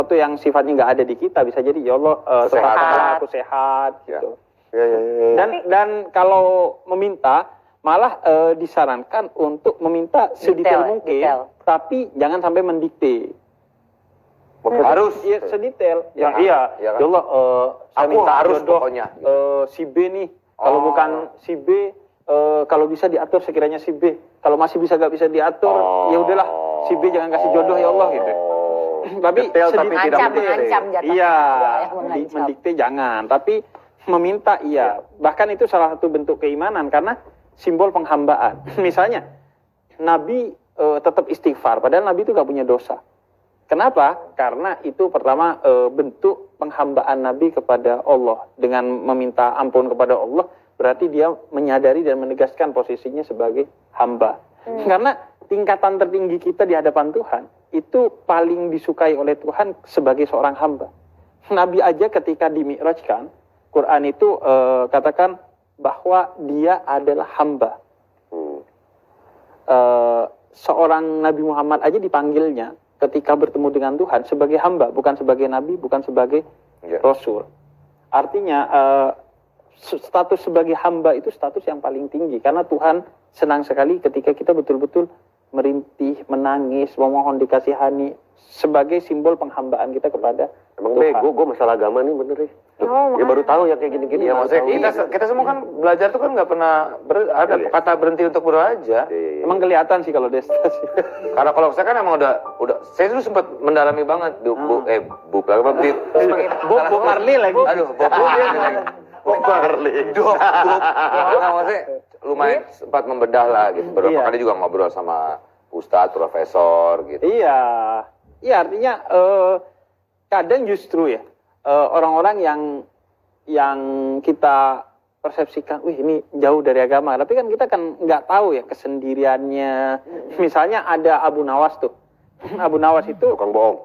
sesuatu yang sifatnya nggak ada di kita, bisa jadi ya Allah tetapkanlah aku sehat gitu. Dan kalau meminta malah disarankan untuk meminta sedetail mungkin, tapi jangan sampai mendikte. Harus ya sedetail. Ya Allah saya minta harus jodoh si B nih. Kalau bukan si B kalau bisa diatur sekiranya si B. Kalau masih nggak bisa diatur, ya udahlah si B jangan kasih jodoh ya Allah gitu. Tapi sedetail, mengancam jatuhnya. Iya, mendikte jangan. Tapi meminta iya. Bahkan itu salah satu bentuk keimanan karena simbol penghambaan. Misalnya Nabi tetap istighfar, padahal Nabi itu nggak punya dosa. Kenapa? Karena itu pertama bentuk penghambaan Nabi kepada Allah. Dengan meminta ampun kepada Allah, berarti dia menyadari dan menegaskan posisinya sebagai hamba. Karena tingkatan tertinggi kita di hadapan Tuhan, itu paling disukai oleh Tuhan sebagai seorang hamba. Nabi aja ketika dimi'rajkan, Quran itu katakan bahwa dia adalah hamba. Seorang Nabi Muhammad aja dipanggilnya ketika bertemu dengan Tuhan sebagai hamba, bukan sebagai nabi, bukan sebagai rasul. Artinya status sebagai hamba itu status yang paling tinggi, karena Tuhan senang sekali ketika kita betul-betul merintih, menangis, memohon dikasihani sebagai simbol penghambaan kita kepada Emang bego, gue masalah agama nih bener ya. Ya baru tahu ya kayak gini-gini. Ya maksudnya kita semua kan belajar tuh kan nggak pernah ada kata berhenti untuk berdoa aja. Emang kelihatan sih kalau Desta sih. Karena kalau saya kan emang udah saya dulu sempat mendalami banget Bu Marley lagi. Aduh, Bu Marley. Nah, maksudnya lumayan sempat membedah lah gitu. Beberapa kali juga ngobrol sama ustadz, profesor gitu. Iya, artinya kadang justru ya orang-orang yang kita persepsikan, wih ini jauh dari agama, tapi kan kita kan nggak tahu ya kesendiriannya. Misalnya ada Abu Nawas tuh, Abu Nawas itu tukang bohong.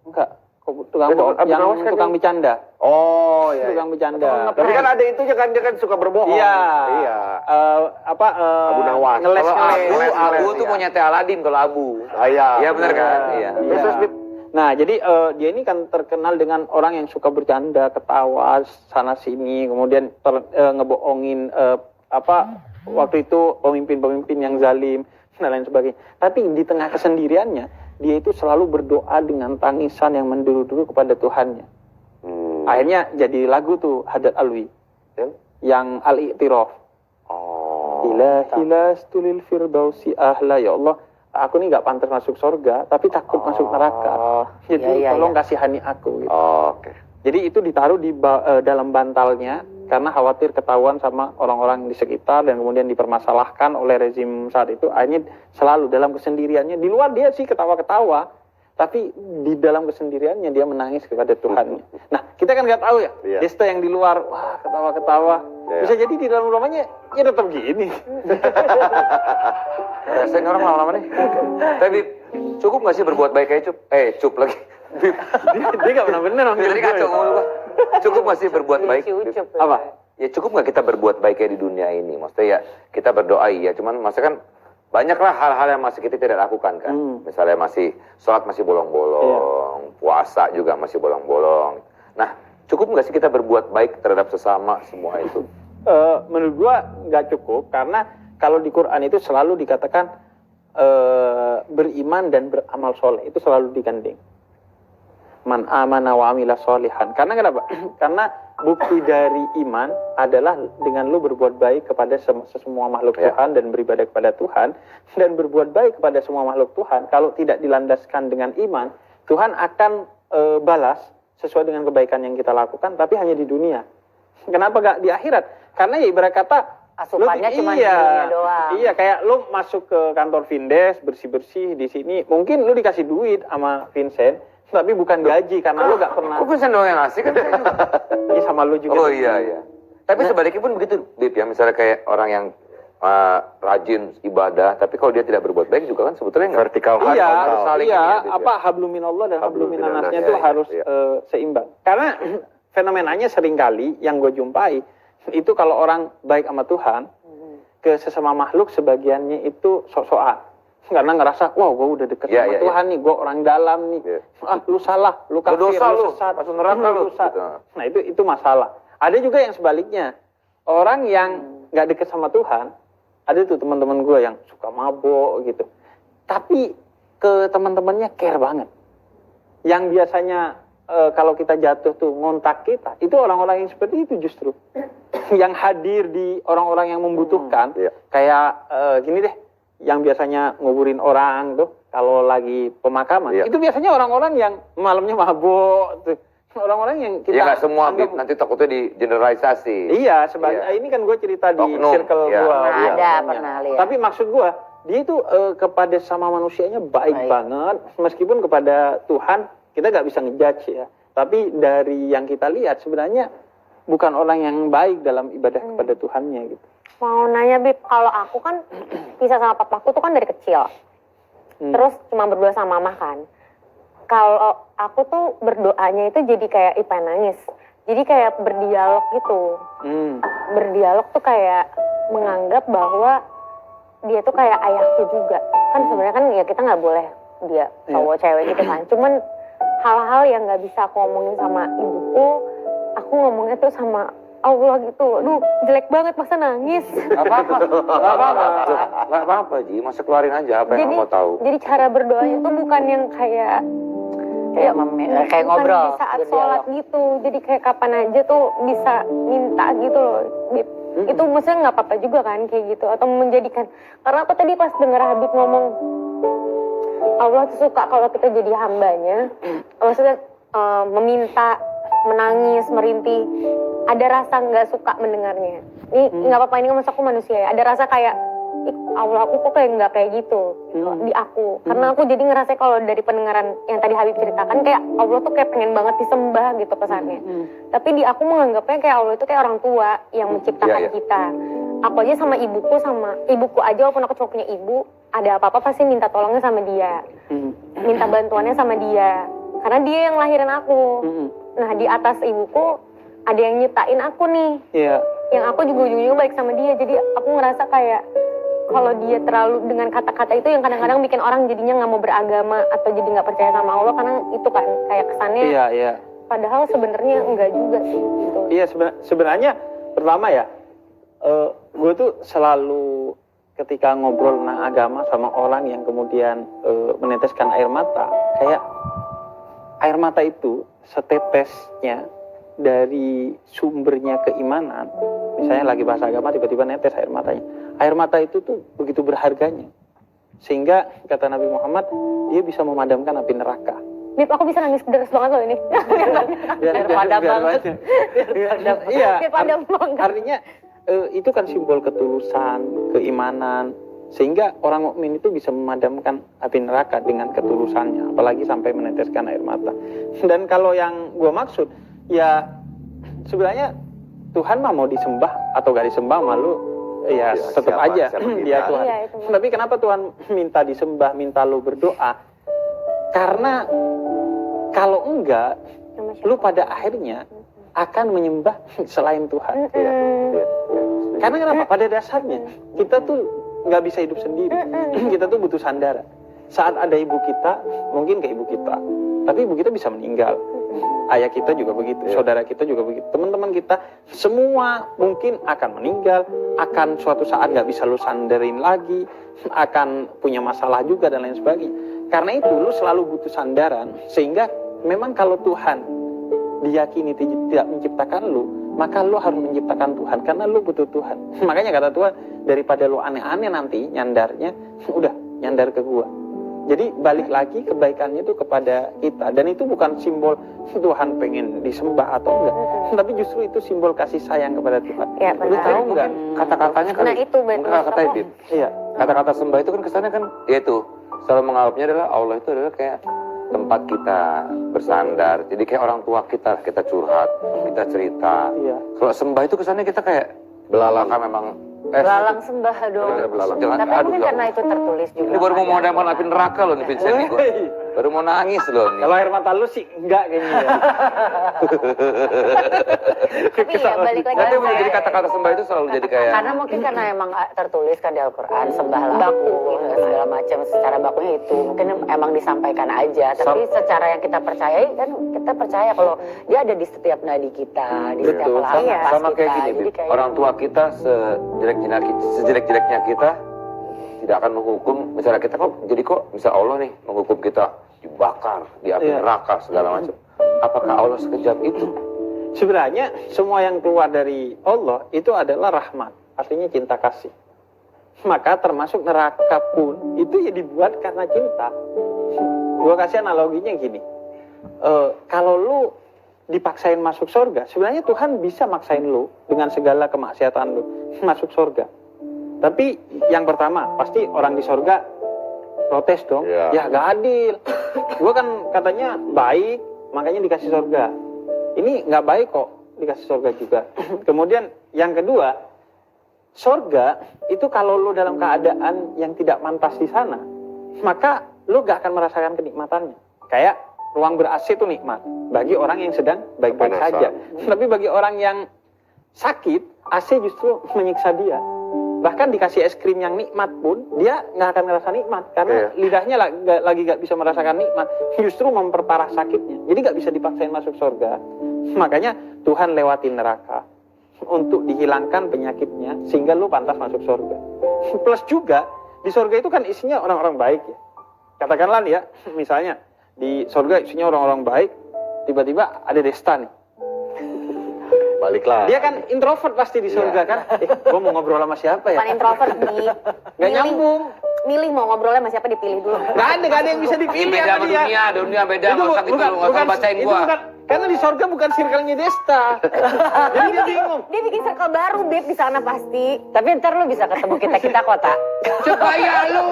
Enggak, tukang bohong, yang kan tukang bercanda. Oh iya. Tukang bercanda. Tapi kan ada itu kan dia kan suka berbohong. Iya. Abu Nawas. Ngeles. Abu tuh mau nyate Aladin kalau Abu. Iya. Iya benar kan? Iya. Nah, jadi dia ini kan terkenal dengan orang yang suka bercanda, ketawa sana sini, kemudian ngebohongin waktu itu pemimpin-pemimpin yang zalim dan lain sebagainya. Tapi di tengah kesendiriannya, dia itu selalu berdoa dengan tangisan yang menderu-deru kepada Tuhannya. Akhirnya jadi lagu tuh Haddad Alwi yang Al-I'tiraf. Ilahi stulil firdausi ahla, ya Allah, aku nih nggak pantas masuk surga, tapi takut masuk neraka. Jadi tolong kasihani aku. Gitu. Oke. Jadi itu ditaruh di dalam bantalnya karena khawatir ketahuan sama orang-orang di sekitar dan kemudian dipermasalahkan oleh rezim saat itu. Akhirnya selalu dalam kesendiriannya, di luar dia sih ketawa-ketawa, tapi di dalam kesendiriannya dia menangis kepada Tuhannya. Nah, kita kan nggak tahu ya, Desta yang di luar, wah ketawa-ketawa. Bisa jadi di dalam rumahnya ya tetap gini. Rasain orang lama-lama nih. Tapi cukup nggak sih berbuat baik kayak Cup? Cup lagi. Dia nggak pernah bener. Jadi kacau ngomong. Cukup nggak sih berbuat baik? Apa? Ya cukup nggak kita berbuat baik kayak di dunia ini? Maksudnya ya kita berdoa ya, cuman maksudnya kan banyaklah hal-hal yang masih kita tidak lakukan kan. Misalnya masih sholat masih bolong-bolong, puasa juga masih bolong-bolong. Nah, cukup nggak sih kita berbuat baik terhadap sesama semua itu? Menurut gua nggak cukup, karena kalau di Quran itu selalu dikatakan beriman dan beramal soleh, itu selalu digandeng. Man amana wa amila solihan. Karena kenapa? Karena bukti dari iman adalah dengan lu berbuat baik kepada semua makhluk Tuhan dan beribadah kepada Tuhan, dan berbuat baik kepada semua makhluk Tuhan. Kalau tidak dilandaskan dengan iman, Tuhan akan balas sesuai dengan kebaikan yang kita lakukan, tapi hanya di dunia. Kenapa gak di akhirat? Karena ya ibarat kata asupannya cuma di dunia doang. Iya, kayak lu masuk ke kantor Vindes, bersih-bersih di sini, mungkin lu dikasih duit sama Vincent, tapi bukan gaji karena lu gak pernah. Kok Vincent doang yang ngasih kan? Iya, sama lu juga. Oh iya. Tapi sebaliknya pun begitu, Bib ya. Misalnya kayak orang yang rajin ibadah, tapi kalau dia tidak berbuat baik juga kan sebetulnya vertikal. Iya, habluminallah dan habluminanasnya itu harus seimbang. Karena fenomenanya seringkali yang gue jumpai itu kalau orang baik sama Tuhan, ke sesama makhluk sebagiannya itu sok-sokan. Karena ngerasa, wah gue udah deket sama Tuhan nih, gue orang dalam nih. Lu salah, lu kafir, dosa, lu sesat, masuk neraka lu. Gitu. Nah itu masalah. Ada juga yang sebaliknya, orang yang nggak deket sama Tuhan, ada tuh teman-teman gue yang suka mabok gitu. Tapi ke teman-temannya care banget. Yang biasanya kalau kita jatuh tuh ngontak kita, itu orang-orang yang seperti itu justru. Yang hadir di orang-orang yang membutuhkan, kayak gini deh, yang biasanya nguburin orang tuh kalau lagi pemakaman, itu biasanya orang-orang yang malamnya mabuk tuh. Orang-orang yang kita nggak semua anggap, nanti takutnya di generalisasi. Iya, ini kan gue cerita di circle gue. Pernah lihat. Tapi maksud gue, dia itu kepada sama manusianya baik banget, meskipun kepada Tuhan kita nggak bisa ngejudge ya. Tapi dari yang kita lihat sebenarnya bukan orang yang baik dalam ibadah kepada Tuhannya gitu. Mau nanya Bib, kalau aku kan pisah sama papaku tuh kan dari kecil. Terus cuma berdua sama mama kan. Kalau aku tuh berdoanya itu jadi kayak pengen nangis. Jadi kayak berdialog gitu. Berdialog tuh kayak menganggap bahwa dia tuh kayak ayahku juga. Kan sebenarnya kan ya kita nggak boleh dia cowok cewek gitu kan. Cuman hal-hal yang nggak bisa aku ngomongin sama ibuku, aku ngomongnya tuh sama Allah gitu. Aduh, jelek banget masa nangis. Gak apa-apa, Ji. Masa keluarin aja apa yang mau tahu. Jadi cara berdoanya tuh bukan yang kayak ngobrol di saat sholat gitu. Jadi kayak kapan aja tuh bisa minta gitu loh. Itu maksudnya nggak apa-apa juga kan kayak gitu. Atau menjadikan, karena aku tadi pas denger Habib ngomong Allah tuh suka kalau kita jadi hambanya. Maksudnya meminta, menangis, merintih, ada rasa nggak suka mendengarnya. Ini nggak apa-apa, ini kan masa aku manusia ya. Ada rasa kayak, Allah aku kok kayak nggak kayak gitu di aku. Karena aku jadi ngerasa kalau dari pendengaran yang tadi Habib ceritakan, kayak Allah tuh kayak pengen banget disembah gitu kesannya. Tapi di aku menganggapnya kayak Allah itu kayak orang tua yang menciptakan kita. Aku aja sama ibuku aja, walaupun aku cuma punya ibu, ada apa-apa pasti minta tolongnya sama dia. Minta bantuannya sama dia. Karena dia yang lahirin aku. Nah di atas ibuku ada yang nyiptain aku nih. Yang aku juga ujung-ujungnya baik sama dia. Jadi aku ngerasa kayak kalau dia terlalu dengan kata-kata itu yang kadang-kadang bikin orang jadinya nggak mau beragama atau jadi nggak percaya sama Allah, karena itu kan kayak kesannya. Padahal sebenarnya enggak juga sih. Gitu. Iya sebenarnya pertama ya, gue tuh selalu ketika ngobrol tentang agama sama orang yang kemudian meneteskan air mata, kayak air mata itu setetesnya dari sumbernya keimanan. Misalnya lagi bahasa agama tiba-tiba netes air matanya. Air mata itu tuh begitu berharganya. Sehingga kata Nabi Muhammad, dia bisa memadamkan api neraka. Bib, aku bisa nangis deras banget loh ini. Biar padam banget. Iya, padam banget. Artinya itu kan simbol ketulusan, keimanan. Sehingga orang mukmin itu bisa memadamkan api neraka dengan ketulusannya. Apalagi sampai meneteskan air mata. Dan kalau yang gue maksud, ya sebenarnya Tuhan mah mau disembah atau gak disembah malu, ya tetap aja dia Tuhan. Tapi kenapa Tuhan minta disembah, minta lu berdoa? Karena kalau enggak, lu pada akhirnya akan menyembah selain Tuhan. Karena kenapa? Pada dasarnya kita tuh nggak bisa hidup sendiri. Kita tuh butuh sandaran. Saat ada ibu kita, mungkin ke ibu kita, tapi ibu kita bisa meninggal. Ayah kita juga begitu, saudara kita juga begitu, teman-teman kita semua mungkin akan meninggal, akan suatu saat nggak bisa lu sandarin lagi, akan punya masalah juga dan lain sebagainya. Karena itu lu selalu butuh sandaran, sehingga memang kalau Tuhan diyakini tidak menciptakan lu, maka lu harus menciptakan Tuhan, karena lu butuh Tuhan. Makanya kata Tuhan, daripada lu aneh-aneh nanti nyandarnya, udah nyandar ke gua. Jadi balik lagi kebaikannya itu kepada kita. Dan itu bukan simbol Tuhan pengen disembah atau enggak, tapi justru itu simbol kasih sayang kepada Tuhan. Ya, lu tahu enggak kata-katanya kan? Nah itu betul. Kata-kata sembah itu kan kesannya kan, yaitu selalu menganggapnya adalah Allah itu adalah kayak tempat kita bersandar. Jadi kayak orang tua kita curhat, kita cerita. Kalau sembah itu kesannya kita kayak belalang kan memang. Belalang sembah dong. Jangan, tapi mungkin karena itu tertulis juga. Ini baru mau memadamkan api neraka loh nih Vincent. Baru mau nangis loh nih. Kalau air mata lu sih enggak kayaknya ya. Tapi ya balik lagi. Nanti mau jadi kata-kata sembah itu selalu jadi kayak. Karena mungkin karena emang tertulis kan di Al-Quran sembahlah baku segala macam secara bakunya itu mungkin emang disampaikan aja. Tapi secara yang kita percayai kan kita percaya kalau dia ada di setiap nadi kita, di setiap Betul, lahan nafas sama kayak kita. gini, Jadi Bib. kayak Orang tua kita sejelek-jeleknya kita tidak akan menghukum. Misalnya kita kok misal Allah nih menghukum kita dibakar di api neraka segala macam. Apakah Allah sekejam itu? Sebenarnya semua yang keluar dari Allah itu adalah rahmat, artinya cinta kasih. Maka termasuk neraka pun itu ya dibuat karena cinta. Gua kasih analoginya gini. Kalau lu dipaksain masuk surga, sebenarnya Tuhan bisa maksain lu dengan segala kemaksiatan lu masuk surga. Tapi yang pertama pasti orang di surga protes dong. Ya gak adil. Gua kan katanya baik, makanya dikasih surga. Ini nggak baik kok dikasih surga juga. Kemudian yang kedua, surga itu kalau lu dalam keadaan yang tidak mantas di sana, maka lu gak akan merasakan kenikmatannya. Kayak ruang ber-AC itu nikmat bagi orang yang sedang baik-baik saja. Tapi bagi orang yang sakit, AC justru menyiksa dia. Bahkan dikasih es krim yang nikmat pun, dia nggak akan merasa nikmat. Karena lidahnya lagi nggak bisa merasakan nikmat. Justru memperparah sakitnya. Jadi nggak bisa dipaksain masuk surga. Makanya Tuhan lewatin neraka untuk dihilangkan penyakitnya sehingga lu pantas masuk surga. Plus juga di surga itu kan isinya orang-orang baik ya. Katakanlah ya, misalnya di surga isinya orang-orang baik, tiba-tiba ada Desta nih. Baliklah. Dia kan introvert pasti di surga kan. Gue mau ngobrol sama siapa ya? Bukan introvert nih. Gak nyambung. Milih mau ngobrolnya sama siapa dipilih dulu. Gak ada yang bisa dipilih Beda sama sama dia. dunia beda. Nggak usah gitu, nggak usah bacain itu gua. bukan, karena di surga bukan circle-nya Desta. Jadi dia bingung. Dia bikin circle baru, Beb, di sana pasti. Tapi ntar lu bisa ketemu kita kota. Supaya lu.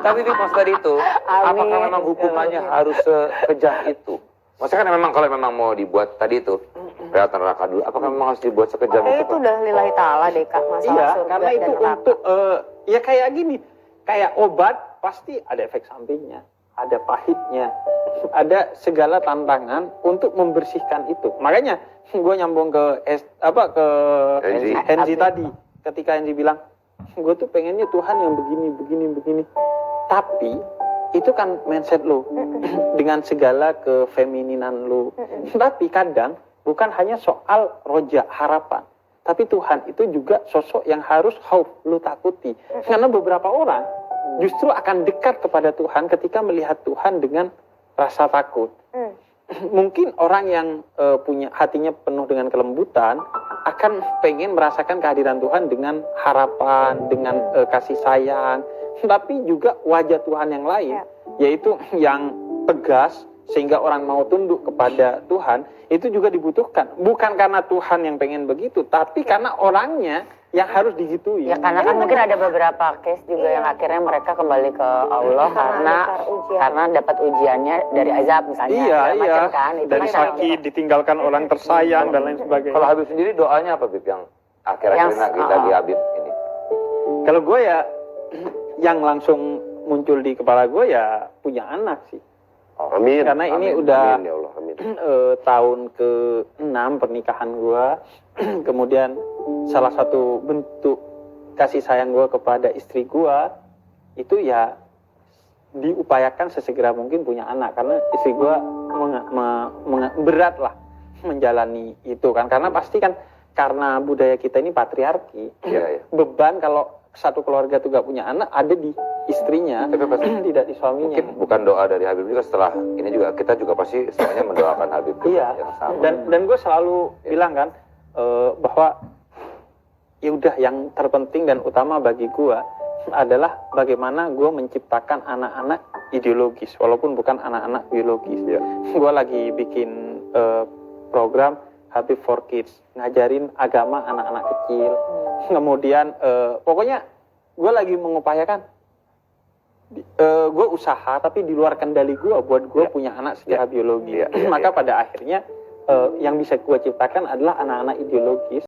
Tapi Bib, maksud tadi itu, apakah memang hukumannya harus sekejam itu? Maksudnya kan memang kalau memang mau dibuat tadi itu, kelihatan neraka dulu, apakah memang harus dibuat sekejam Kayak itu? itu udah lillahi ta'ala deh Kak, masalah Iya, surga karena dan itu neraka. untuk ya kayak gini, kayak obat pasti ada efek sampingnya, ada pahitnya, ada segala tantangan untuk membersihkan itu. Makanya gue nyambung ke Henzi tadi, ketika Henzi bilang, gue tuh pengennya Tuhan yang begini. Tapi itu kan mindset lu dengan segala kefemininan lu. Tapi kadang bukan hanya soal roja harapan, tapi Tuhan itu juga sosok yang harus lu takuti. Karena beberapa orang justru akan dekat kepada Tuhan ketika melihat Tuhan dengan rasa takut. Mungkin orang yang punya hatinya penuh dengan kelembutan akan pengen merasakan kehadiran Tuhan dengan harapan, dengan kasih sayang. Tapi juga wajah Tuhan yang lain, yaitu yang tegas sehingga orang mau tunduk kepada Tuhan, itu juga dibutuhkan. Bukan karena Tuhan yang pengen begitu, tapi karena orangnya yang harus digitui. Ya karena kan mungkin ada beberapa case juga yang akhirnya mereka kembali ke Allah karena dapat ujiannya dari azab misalnya. Iya. Kan, itu Dari kan sakit, ditinggalkan orang tersayang dan lain sebagainya. Kalau Habib sendiri doanya apa Bib yang akhir-akhir lagi Habib ini? Kalau gue ya yang langsung muncul di kepala gue ya punya anak sih. Amin. Karena ini Amin. udah Amin, ya Allah. Amin. tahun ke-6 pernikahan gue. Kemudian salah satu bentuk kasih sayang gue kepada istri gue itu ya diupayakan sesegera mungkin punya anak. Karena istri gue berat lah menjalani itu kan. Karena pasti kan karena budaya kita ini patriarki. Beban kalau satu keluarga tuh gak punya anak ada di istrinya, tapi pasti tidak di suaminya. Mungkin bukan doa dari Habib juga setelah ini juga kita juga pasti semuanya mendoakan Habib juga yang sama. Dan gue selalu bilang kan bahwa ya udah yang terpenting dan utama bagi gue adalah bagaimana gue menciptakan anak-anak ideologis walaupun bukan anak-anak biologis. Gue lagi bikin program Habib for Kids, ngajarin agama anak-anak kecil. Kemudian pokoknya gue lagi mengupayakan gue usaha tapi di luar kendali gue buat gue punya anak secara biologi. Maka pada akhirnya yang bisa gue ciptakan adalah anak-anak ideologis